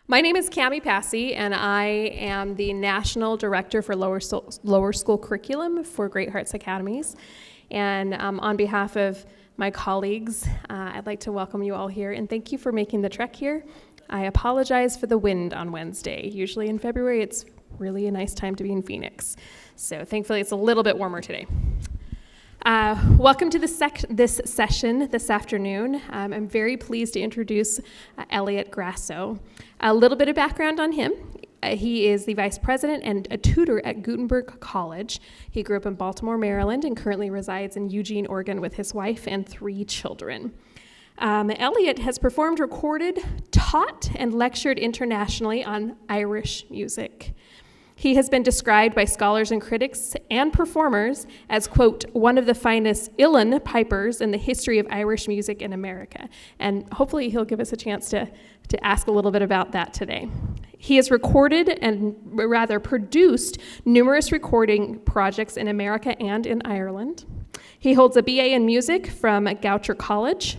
My name is Cami Passy, and I am the National Director for Lower School Curriculum for Great Hearts Academies. And on behalf of my colleagues, I'd like to welcome you all here, and thank you for making the trek here. I apologize for the wind on Wednesday. Usually in February, it's really a nice time to be in Phoenix. So thankfully, it's a little bit warmer today. Welcome to this session this afternoon. I'm very pleased to introduce Eliot Grasso. A little bit of background on him. He is the vice president and a tutor at Gutenberg College. He grew up in Baltimore, Maryland, and currently resides in Eugene, Oregon with his wife and 3 children. Eliot has performed, recorded, taught, and lectured internationally on Irish music. He has been described by scholars and critics and performers as, quote, one of the finest uilleann pipers in the history of Irish music in America. And hopefully he'll give us a chance to ask a little bit about that today. He has recorded and rather produced numerous recording projects in America and in Ireland. He holds a BA in music from Goucher College,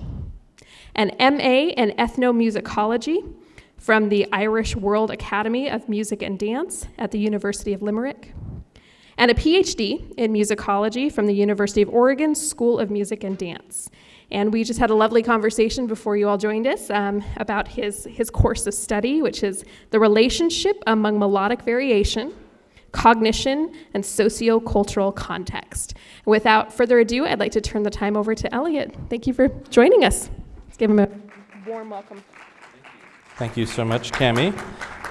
an MA in ethnomusicology from the Irish World Academy of Music and Dance at the University of Limerick, and a PhD in musicology from the University of Oregon School of Music and Dance. And we just had a lovely conversation before you all joined us about his course of study, which is the relationship among melodic variation, cognition, and sociocultural context. Without further ado, I'd like to turn the time over to Eliot. Thank you for joining us. Let's give him a warm welcome. Thank you so much, Cami,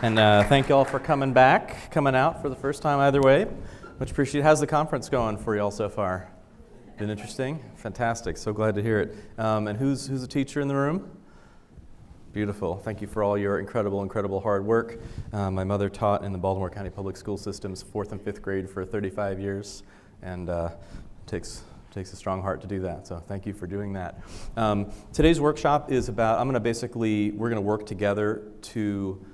and thank you all for coming out for the first time either way. Much appreciated. How's the conference going for you all so far? Been interesting? Fantastic. So glad to hear it. And who's a teacher in the room? Beautiful. Thank you for all your incredible hard work. My mother taught in the Baltimore County Public School System's 4th and 5th grade for 35 years, and takes a strong heart to do that, so thank you for doing that. Today's workshop is about, we're going to work together to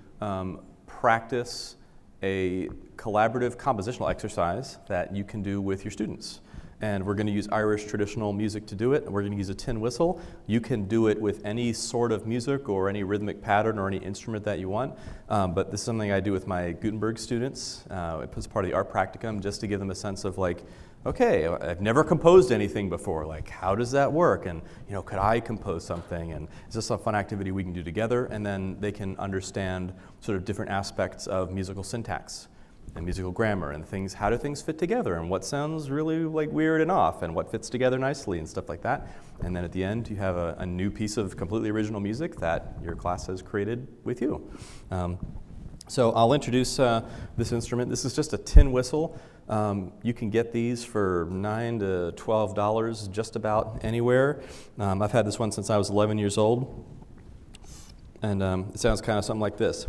practice a collaborative compositional exercise that you can do with your students. And we're going to use Irish traditional music to do it, and we're going to use a tin whistle. You can do it with any sort of music or any rhythmic pattern or any instrument that you want, but this is something I do with my Gutenberg students as part of the art practicum, just to give them a sense of like, okay, I've never composed anything before, like how does that work? And could I compose something? And is this a fun activity we can do together? And then they can understand sort of different aspects of musical syntax and musical grammar and things, how do things fit together and what sounds really like weird and off and what fits together nicely and stuff like that. And then at the end, you have a new piece of completely original music that your class has created with you. So I'll introduce this instrument. This is just a tin whistle. You can get these for $9 to $12 just about anywhere. I've had this one since I was 11 years old, and it sounds kind of something like this.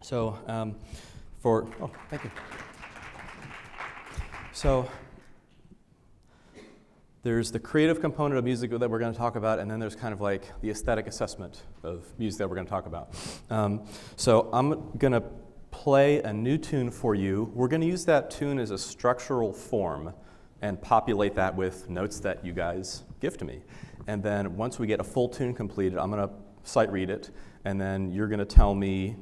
So thank you. So there's the creative component of music that we're going to talk about, and then there's kind of like the aesthetic assessment of music that we're going to talk about. So I'm going to play a new tune for you. We're going to use that tune as a structural form and populate that with notes that you guys give to me. And then once we get a full tune completed, I'm going to sight read it, and then you're going to tell me,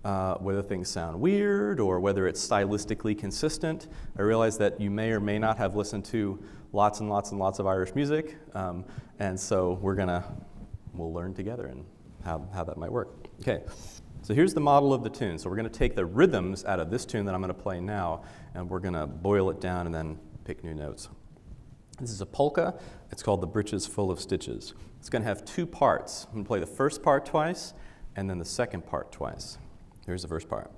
whether things sound weird or whether it's stylistically consistent. I realize that you may or may not have listened to lots and lots and lots of Irish music, and so we'll learn together and how that might work. Okay, so here's the model of the tune. So we're going to take the rhythms out of this tune that I'm going to play now, and we're going to boil it down and then pick new notes. This is a polka. It's called The Breeches Full of Stitches. It's going to have two parts. I'm going to play the first part twice, and then the second part twice. Here's the first part.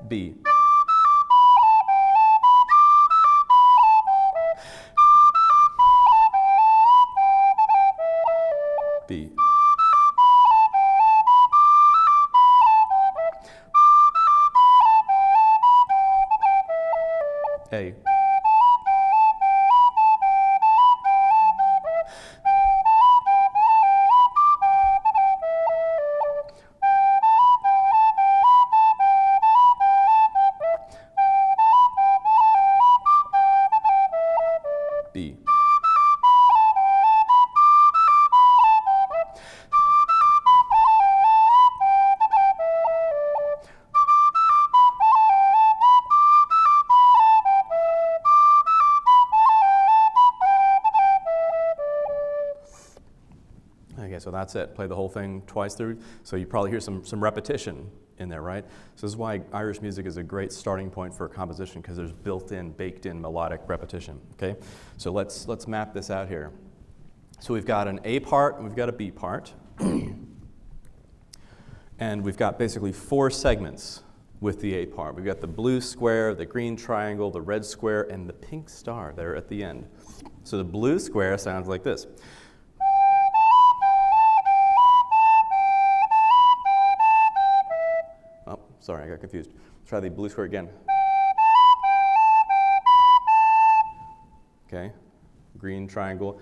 B. B. A. B. Okay, so that's it. Play the whole thing twice through. So you probably hear some repetition in there, right? So this is why Irish music is a great starting point for a composition, because there's built-in, baked-in melodic repetition. Okay, so let's map this out here. So we've got an A part and we've got a B part, and we've got basically four segments with the A part. We've got the blue square, the green triangle, the red square, and the pink star there at the end. So the blue square sounds like this. Oh, sorry, I got confused. Try the blue square again. Okay, green triangle.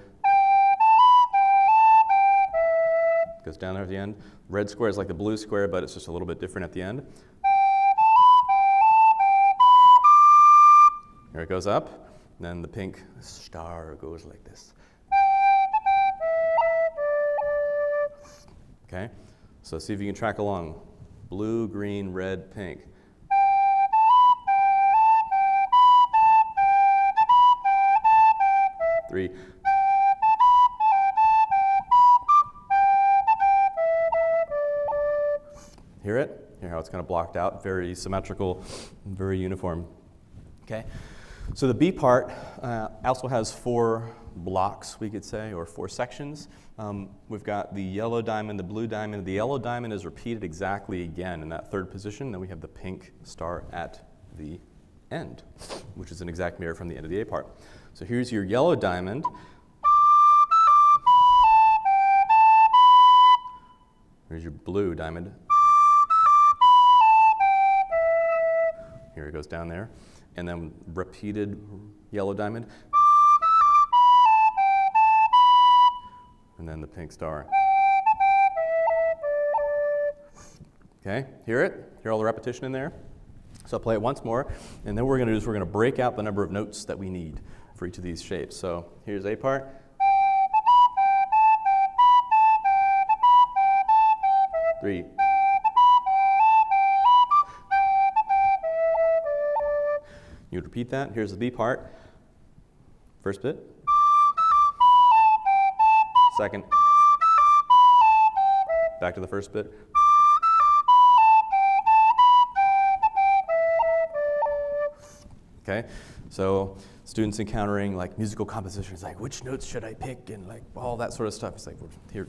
Goes down there at the end. Red square is like the blue square, but it's just a little bit different at the end. Here it goes up. Then the pink star goes like this. Okay, so see if you can track along. Blue, green, red, pink. Three. Hear it? Hear how it's kind of blocked out? Very symmetrical, very uniform. Okay, so the B part also has four blocks, we could say, or four sections. We've got the yellow diamond, the blue diamond. The yellow diamond is repeated exactly again in that third position. Then we have the pink star at the end, which is an exact mirror from the end of the A part. So here's your yellow diamond. Here's your blue diamond. Here it goes down there. And then repeated yellow diamond. And then the pink star. Okay, hear it? Hear all the repetition in there? So I'll play it once more, and then what we're going to do is we're going to break out the number of notes that we need for each of these shapes. So here's A part. Three. You would repeat that. Here's the B part. First bit. Second. Back to the first bit. Okay, so students encountering like musical compositions, like which notes should I pick, and like all that sort of stuff. It's like we're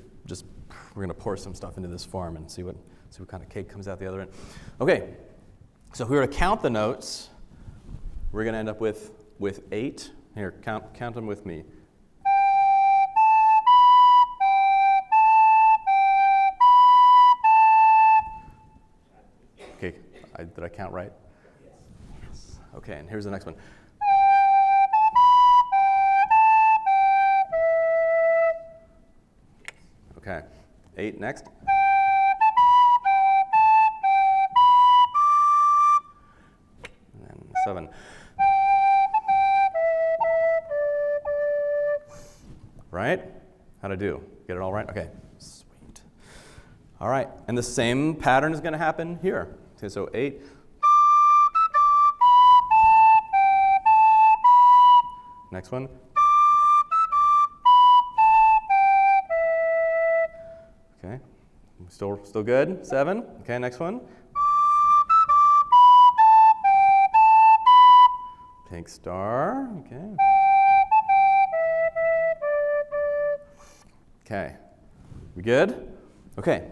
gonna pour some stuff into this form and see what kind of cake comes out the other end. Okay, so if we were to count the notes, we're gonna end up with 8. Here, count them with me. Did I count right? Yes. Okay, and here's the next one. Okay, 8 next. And then 7. Right? How'd I do? Get it all right? Okay, sweet. All right, and the same pattern is going to happen here. Okay, so 8. Next one. Okay, still good. 7. Okay, next one. Pink star. Okay. Okay, we good? Okay,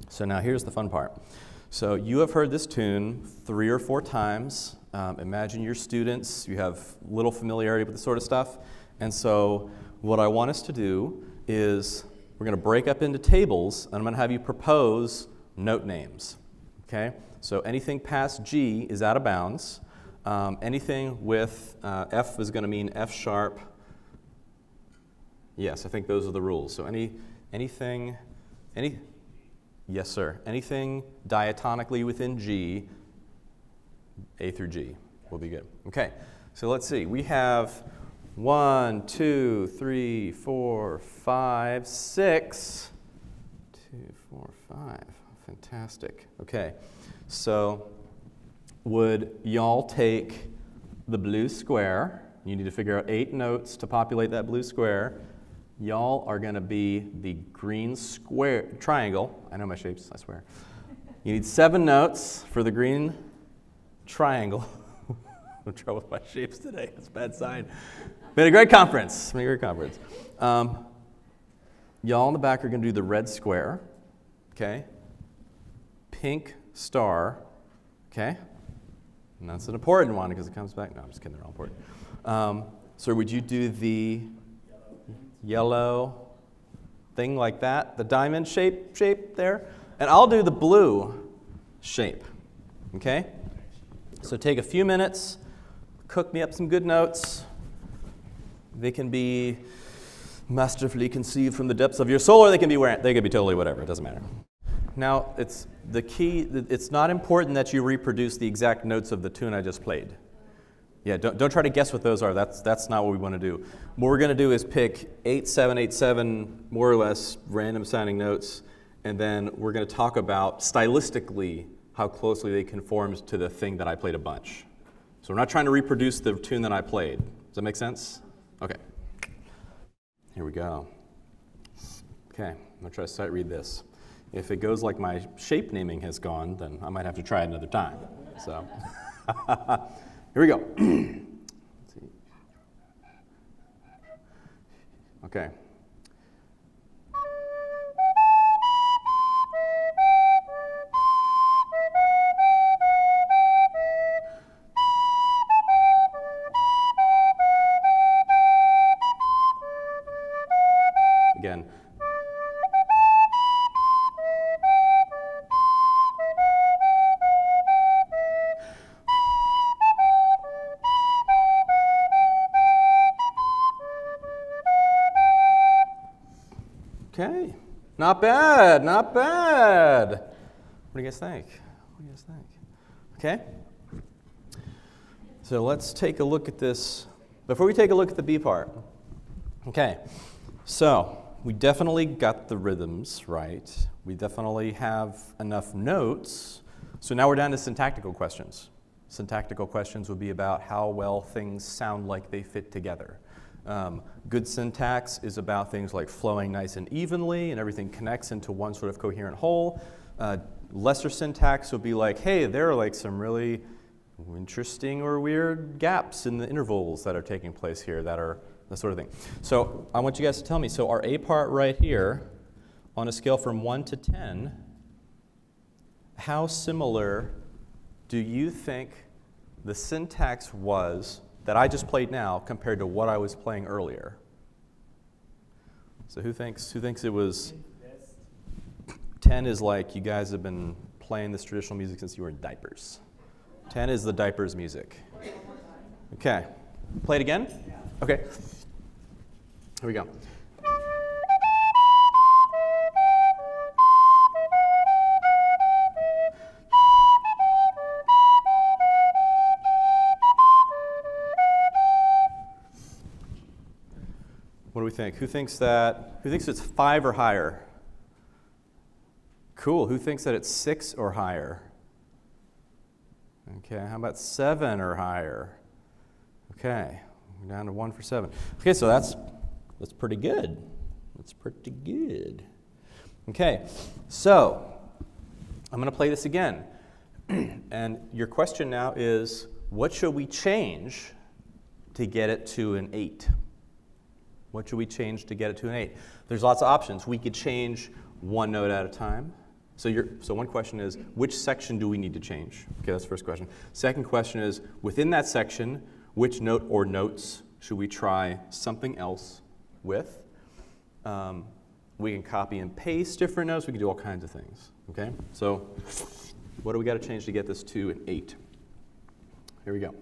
so now here's the fun part. So you have heard this tune 3 or 4 times. Imagine your students, you have little familiarity with this sort of stuff. And so what I want us to do is we're going to break up into tables, and I'm going to have you propose note names. Okay, so anything past G is out of bounds. Anything with F is going to mean F sharp. Yes, I think those are the rules. So anything, yes, sir. Anything diatonically within G, A through G will be good. Okay, so let's see. We have 1, 2, 3, 4, 5, 6. 2, 4, 5. Fantastic. Okay, so would y'all take the blue square? You need to figure out 8 notes to populate that blue square. Y'all are going to be the green square triangle. I know my shapes, I swear. You need 7 notes for the green triangle. I'm in trouble with my shapes today. That's a bad sign. Been a great conference. Y'all in the back are going to do the red square. Okay. Pink star. Okay. And that's an important one because it comes back. No, I'm just kidding. They're all important. So would you do the yellow thing like that, the diamond shape there? And I'll do the blue shape, okay? So take a few minutes, cook me up some good notes. They can be masterfully conceived from the depths of your soul, or they can be totally whatever, it doesn't matter. Now, it's not important that you reproduce the exact notes of the tune I just played. Yeah, don't try to guess what those are. That's not what we want to do. What we're going to do is pick 8, 7, 8, 7, more or less random sounding notes, and then we're going to talk about stylistically how closely they conform to the thing that I played a bunch. So we're not trying to reproduce the tune that I played. Does that make sense? Okay. Here we go. Okay, I'm going to try to sight read this. If it goes like my shape naming has gone, then I might have to try it another time. So. Here we go. Let's see. Okay. Again. Okay, not bad, not bad. What do you guys think? Okay, so let's take a look at this. Before we take a look at the B part, okay, so we definitely got the rhythms right. We definitely have enough notes. So now we're down to syntactical questions. Syntactical questions would be about how well things sound like they fit together. Good syntax is about things like flowing nice and evenly and everything connects into one sort of coherent whole. Lesser syntax would be like, hey, there are like some really interesting or weird gaps in the intervals that are taking place here that are that sort of thing. So I want you guys to tell me, so our A part right here, on a scale from 1 to 10, how similar do you think the syntax was that I just played now compared to what I was playing earlier? So who thinks it was 10 is like you guys have been playing this traditional music since you were in diapers. 10 is the diapers music. Okay, play it again? Okay, here we go. What do we think? Who thinks it's 5 or higher? Cool. Who thinks that it's 6 or higher? Okay, how about 7 or higher? Okay, we're down to 1 for 7. Okay, so that's pretty good. That's pretty good. Okay, so I'm going to play this again. And your question now is, what should we change to get it to an 8? What should we change to get it to an 8? There's lots of options. We could change one note at a time. So one question is, which section do we need to change? Okay, that's the first question. Second question is, within that section, which note or notes should we try something else with? We can copy and paste different notes. We can do all kinds of things. Okay, so what do we got to change to get this to an 8? Here we go.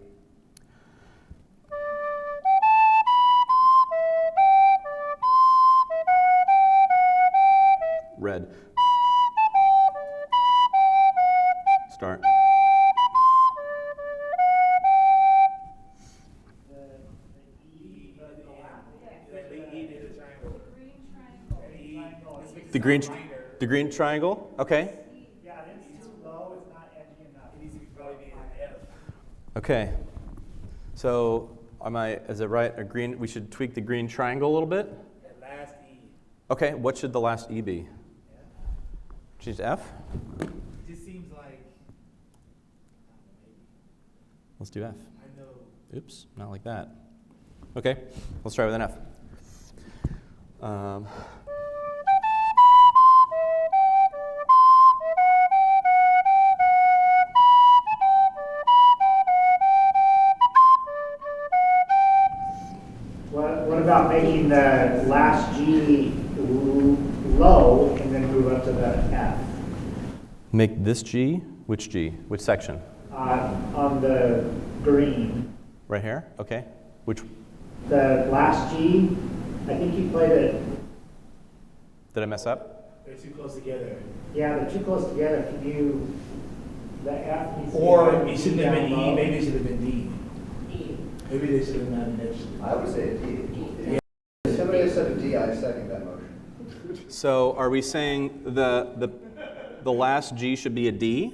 Red. Start. The green triangle. Okay. Yeah, it's too low. It's not edgy enough. It needs to probably be an F. Okay. So is it right? We should tweak the green triangle a little bit. That last E. Okay. What should the last E be? Change to F? It just seems like, maybe. Let's do F. I know. Oops, not like that. Okay, let's try with an F. What about making the last G low and then move up to the F? Make this G, which G? Which section? On the green. Right here? Okay. Which? The last G, I think you played it. Did I mess up? They're too close together. Yeah, they're too close together. Can you, the F needs to be Or down it shouldn't have been low. E, maybe it should have been D. Maybe they should have not mentioned. I would say a D. If somebody has said a D, I second that motion. So are we saying the last G should be a D?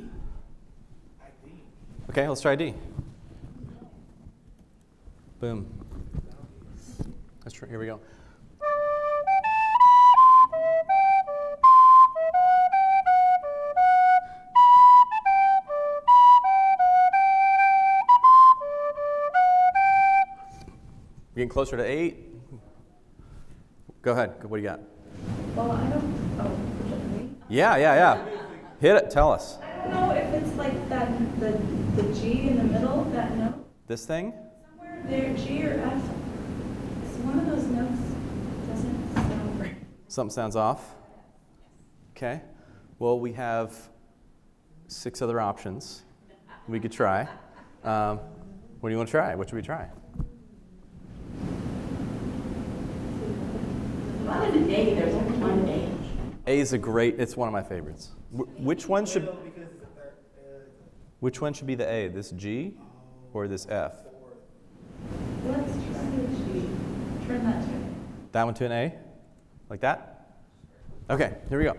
Okay, let's try D. Boom. Let's try, here we go. We're getting closer to 8. Go ahead. What do you got? Well, I don't, oh, should I read? Yeah. Hit it. Tell us. I don't know if it's like that, the G in the middle, that note, This thing? somewhere there, G or F. It's one of those notes doesn't sound right. Something sounds off. Okay. Well, we have 6 other options we could try. What do you want to try? What should we try? Not in a day, there's only one day. A is it's one of my favorites. Which one should be the A? This G or this F? Let's try the G. Turn that to an That one to an A? Like that? Okay, here we go.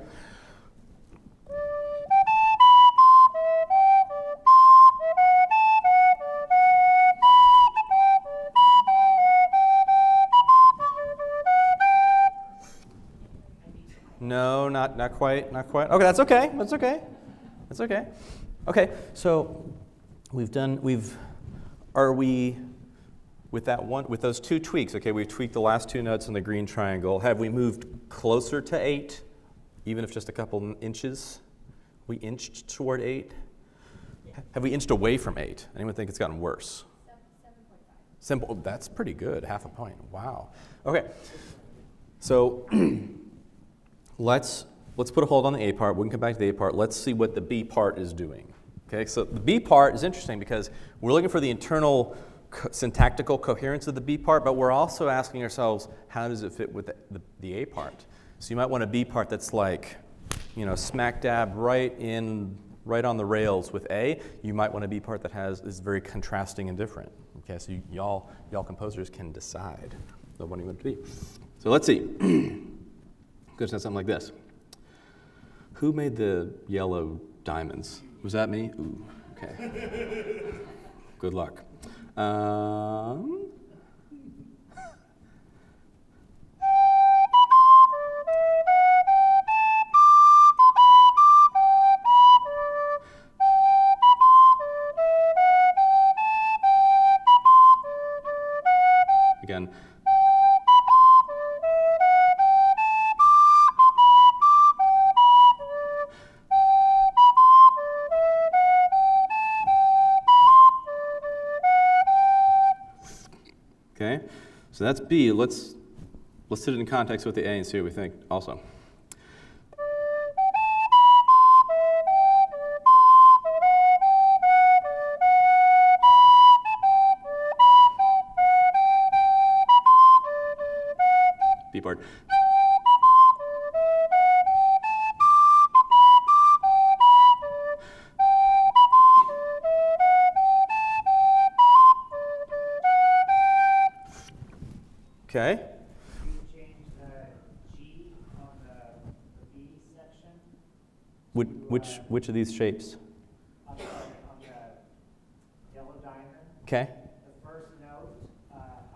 No, not quite. Okay, that's okay. Okay, so with those 2 tweaks, okay, we've tweaked the last 2 notes in the green triangle. Have we moved closer to 8, even if just a couple inches? We inched toward 8? Have we inched away from 8? Anyone think it's gotten worse? 7.5. That's pretty good, half a point. Wow. Okay, so let's let's put a hold on the A part. We can come back to the A part. Let's see what the B part is doing. Okay, so the B part is interesting because we're looking for the internal syntactical coherence of the B part, but we're also asking ourselves, how does it fit with the A part? So you might want a B part that's like, smack dab right on the rails with A. You might want a B part that is very contrasting and different. Okay, so y'all composers can decide what you want it to be. So let's see. Could have said something like this. Who made the yellow diamonds? Was that me? Ooh, okay. Good luck. Again. Okay, so that's B. Let's put it in context with the A and see what we think also. B part. Okay. Can you change the G on the B section? Which of these shapes? On the yellow diamond, Okay. the first note,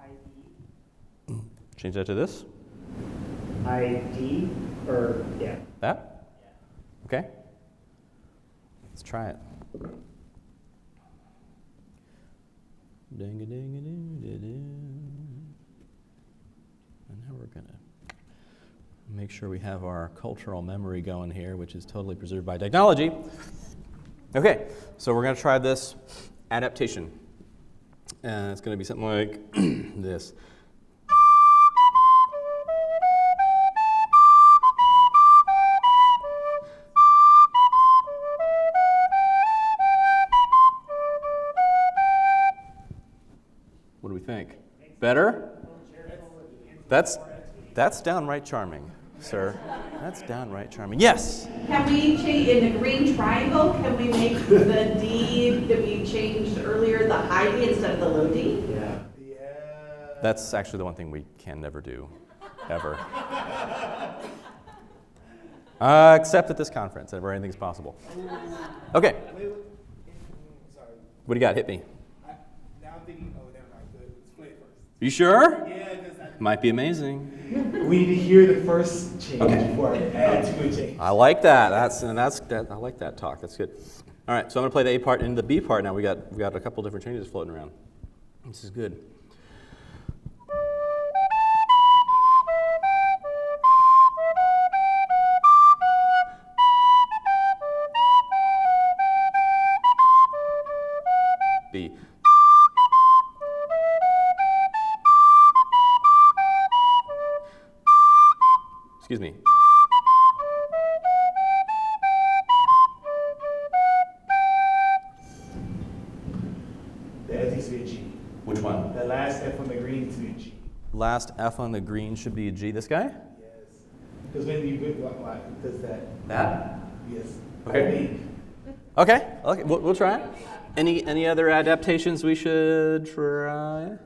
ID. Change that to this. ID, or, yeah. That? Okay. Let's try it. And now we're going to make sure we have our cultural memory going here, which is totally preserved by technology. Okay, so we're going to try this adaptation. And it's going to be something like this. What do we think? Better? That's downright charming, sir. That's downright charming. Yes? Can we change, in the green triangle, can we make the D that we changed earlier, the high D instead of the low D? Yeah. That's actually the one thing we can never do, ever. Except at this conference, where anything's possible. Okay, Sorry. what do you got? Hit me. Now I'm thinking, oh, never mind. Let's play it first. You sure? Yeah, because Might be amazing. we need to hear the first change Okay. before I add to a change. I like that. I like that talk. That's good. All right, so I'm going to play the A part and the B part now. We got a couple different changes floating around. This is good. B. Excuse me. That needs to be a G. Which one? The last F on the green needs to be a G. Last F on the green should be a G. This guy? Yes. Because when you does that? That? Yes. Okay. I think. Okay. We'll try it. Any other adaptations we should try?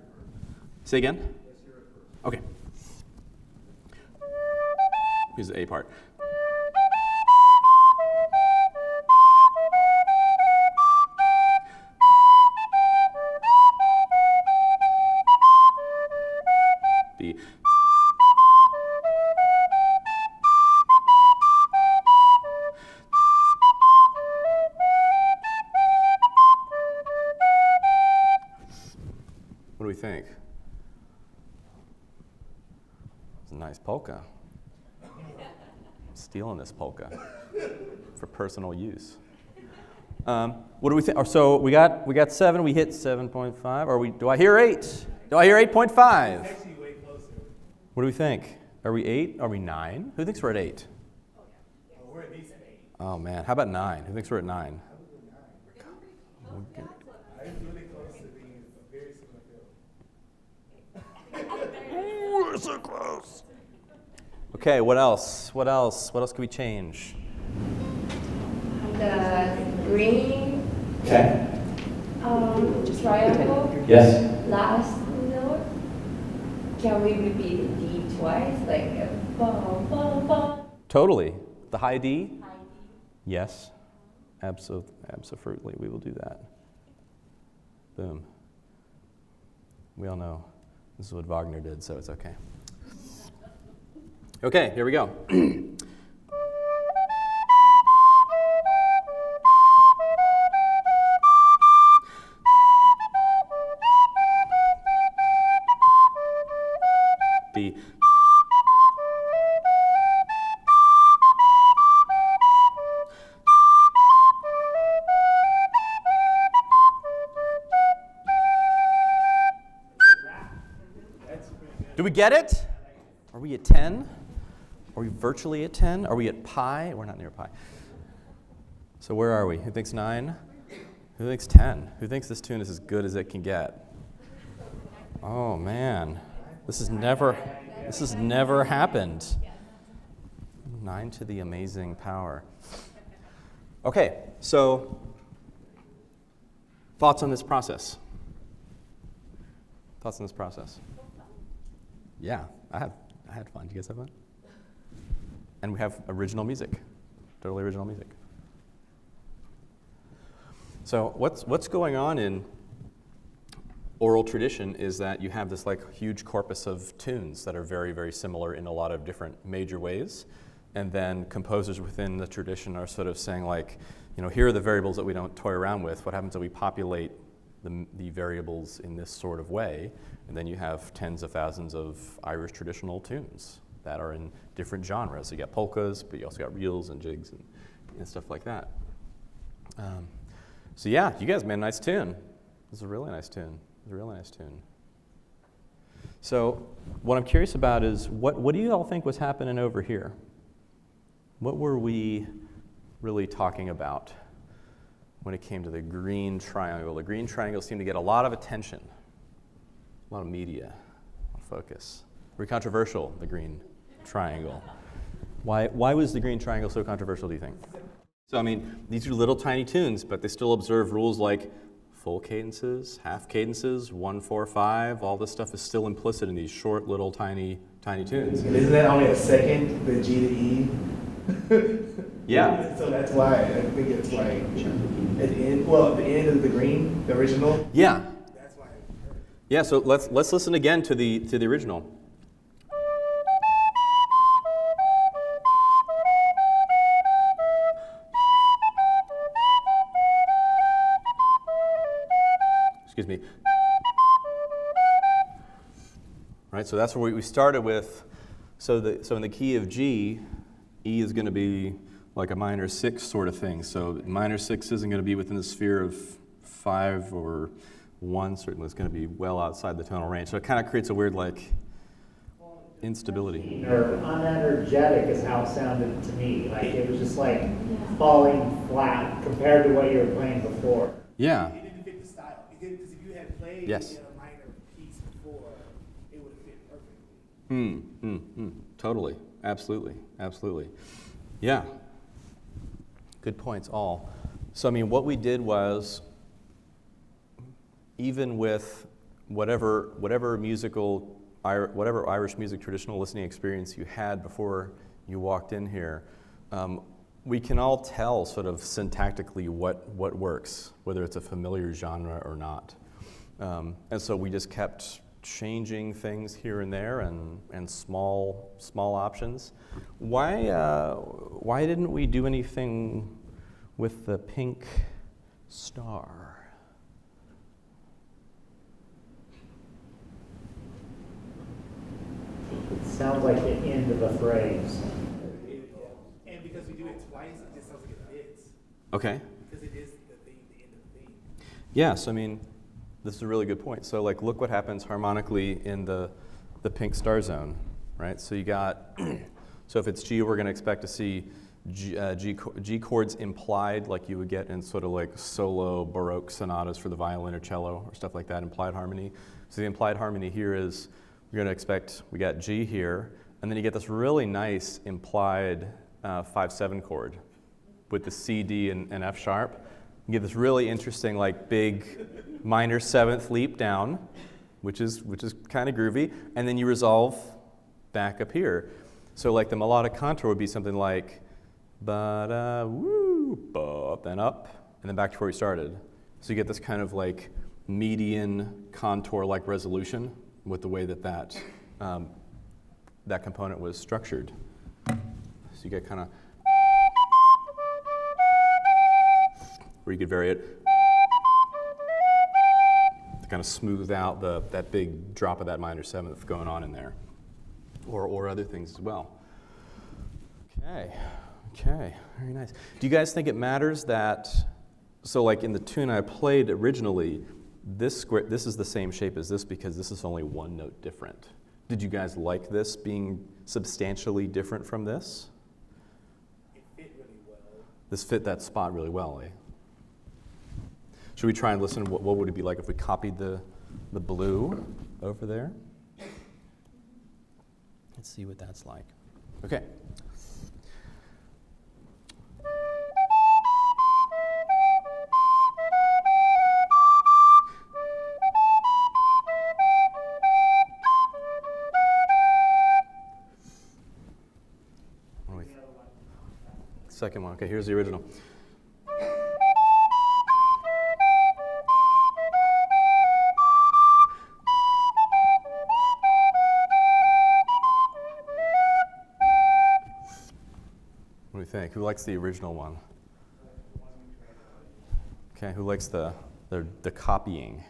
Say again? Okay. Here's the A part. B. What do we think? It's a nice polka. Stealing this polka for personal use. What do we think? So we got 7. We hit 7.5. Or do I hear 8? Do I hear 8.5? Actually, way closer. What do we think? Are we 8? Are we 9? Who thinks we're at 8? Oh man, how about 9? Who thinks we're at 9? I was really close to being a very similar field. Ooh, we're so close. Okay, what else? What else? What else can we change? The green Okay. triangle, Yes. last note, can we repeat the D twice? Like, bum, bum, bum. Totally. The high D? High D. Yes. Absolutely, we will do that. Boom. We all know this is what Wagner did, so it's okay. Okay, here we go. B. Do we get it? Are we at 10? Are we virtually at 10? Are we at pi? We're not near pi. So where are we? Who thinks 9? Who thinks 10? Who thinks this tune is as good as it can get? Oh man, this has never happened. 9 to the amazing power. Okay, so thoughts on this process? Thoughts on this process? Yeah, I had fun. Did you guys have fun? And we have original music, totally original music. So what's going on in oral tradition is that you have this like huge corpus of tunes that are very, very similar in a lot of different major ways. And then composers within the tradition are sort of saying like, you know, here are the variables that we don't toy around with. What happens if we populate the variables in this sort of way? And then you have tens of thousands of Irish traditional tunes that are in different genres. So you got polkas, but you also got reels and jigs and stuff like that. So yeah, you guys made a nice tune. This is a really nice tune. It's a really nice tune. So what I'm curious about is what do you all think was happening over here? What were we really talking about when it came to the green triangle? The green triangle seemed to get a lot of attention, a lot of media, a lot of focus. Very controversial, the green triangle. Why was the green triangle so controversial, do you think? So, I mean, these are little tiny tunes, but they still observe rules like full cadences, half cadences, 1, 4, 5. All this stuff is still implicit in these short, little, tiny tunes. And isn't that only a second, the G to E? Yeah. So that's why I think it's like at the end. Well, the end of the green, the original. Yeah. That's why. Yeah. So let's listen again to the original. Excuse me. Right. So that's where we started with. So in the key of G, E is going to be like a minor 6 sort of thing. So minor 6 isn't going to be within the sphere of 5 or 1. Certainly it's going to be well outside the tonal range. So it kind of creates a weird like instability. Or unenergetic is how it sounded to me. Like it was just like falling flat compared to what you were playing before. Yeah. It didn't fit the style. It didn't, because if you had played Yes. a minor piece before, it would have fit perfectly. Totally. Absolutely. Yeah. Good points, all. So, I mean, what we did was, even with whatever Irish music traditional listening experience you had before you walked in here, we can all tell sort of syntactically what works, whether it's a familiar genre or not. And so we just kept changing things here and there and small options. Why didn't we do anything with the pink star? It sounds like the end of a phrase. And because we do it twice, it just sounds like it fits. Okay. Because it is the theme, the end of the theme. Yes, I mean, this is a really good point. So, like, look what happens harmonically in the pink star zone, right? So you got, so if it's G, we're going to expect to see G chords implied, like you would get in sort of like solo Baroque sonatas for the violin or cello or stuff like that, implied harmony. So the implied harmony here is, we're going to expect, we got G here, and then you get this really nice implied 5/7 chord with the C, D, and F sharp. You get this really interesting, like big minor seventh leap down, which is kind of groovy, and then you resolve back up here. So like the melodic contour would be something like ba-da, woo, ba, then up, and then back to where we started. So you get this kind of like median contour-like resolution with the way that component was structured. So you get kind of, where you could vary it to kind of smooth out that big drop of that minor seventh going on in there, or other things as well. Okay, very nice. Do you guys think it matters that, so like in the tune I played originally, this is the same shape as this because this is only one note different. Did you guys like this being substantially different from this? It fit really well. This fit that spot really well, eh? Should we try and listen? What would it be like if we copied the blue over there? Let's see what that's like. Okay. Second one. Okay, here's the original. What do you think? Who likes the original one? Okay, who likes the copying?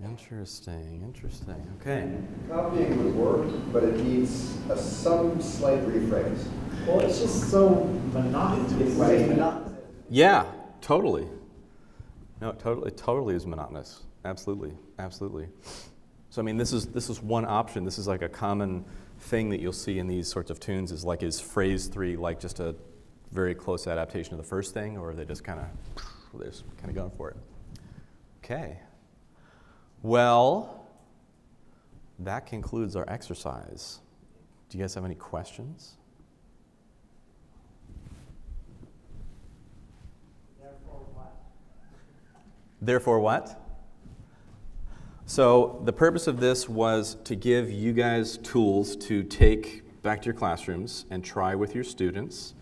Interesting. Okay. Copying would work, but it needs some slight rephrase. Well, it's just so monotonous. Right. Yeah, totally. No, it totally is monotonous. Absolutely. So I mean, this is one option. This is like a common thing that you'll see in these sorts of tunes is phrase 3 like just a very close adaptation of the first thing, or they're just kind of going for it. Okay. Well, that concludes our exercise. Do you guys have any questions? Therefore what? So the purpose of this was to give you guys tools to take back to your classrooms and try with your students.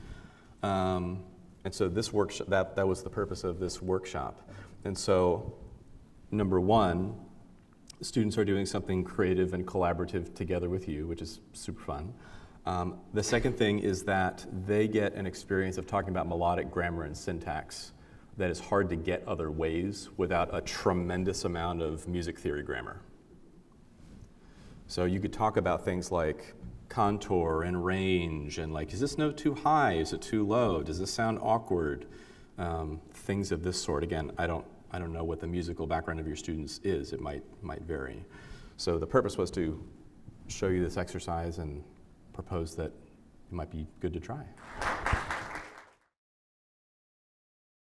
And so this workshop, that was the purpose of this workshop. And so, number 1, students are doing something creative and collaborative together with you, which is super fun. The second thing is that they get an experience of talking about melodic grammar and syntax that is hard to get other ways without a tremendous amount of music theory grammar. So you could talk about things like contour and range and like, is this note too high? Is it too low? Does this sound awkward? Things of this sort. Again, I don't know what the musical background of your students is. It might vary. So the purpose was to show you this exercise and propose that it might be good to try.